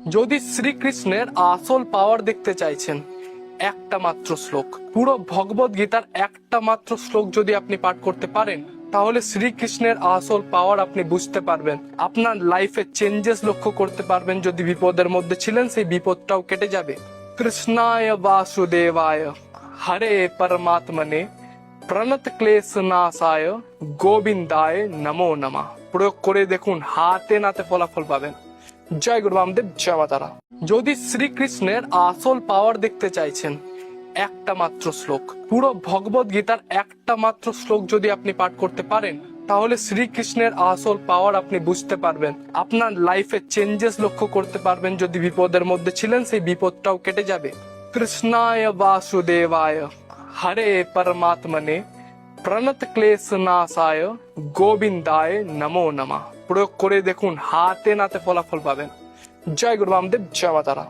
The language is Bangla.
যদি শ্রীকৃষ্ণের আসল পাওয়ার দেখতে চাইছেন, একটা মাত্র শ্লোক, পুরো ভগবত গীতার একটা মাত্র শ্লোক যদি আপনি পাঠ করতে পারেন, তাহলে শ্রীকৃষ্ণের আসল পাওয়ার আপনি বুঝতে পারবেন। আপনার লাইফে চেঞ্জেস লক্ষ্য করতে পারবেন। যদি বিপদের মধ্যে ছিলেন, সেই বিপদটাও কেটে যাবে। কৃষ্ণায় বাসুদেবায় হরে পরমাত্মনে প্রণত ক্লেশ নাশায় গোবিন্দায় নমো নমঃ প্রয়োগ করে দেখুন, হাতে নাতে ফলাফল পাবেন। জয় গুরু বামদেব, জয় মাতারা। যদি শ্রীকৃষ্ণের আসল পাওয়ার দেখতে চাইছেন, একটা মাত্র শ্লোক, পুরো ভগবত গীতার একটা মাত্র শ্লোক যদি আপনি পাঠ করতে পারেন, তাহলে শ্রীকৃষ্ণের আসল পাওয়ার আপনি বুঝতে পারবেন। আপনার লাইফে চেঞ্জেস লক্ষ্য করতে পারবেন। যদি বিপদের মধ্যে ছিলেন, সেই বিপদটাও কেটে যাবে। কৃষ্ণায় বাসুদেবায় হরে পরমাত্মনে প্রণত ক্লেশ নাশায় গোবিন্দায় নমো নমঃ প্রয়োগ করে দেখুন, হাতে নাতে ফলাফল পাবেন। জয় গুরু বামদেব, জয় মাতারা।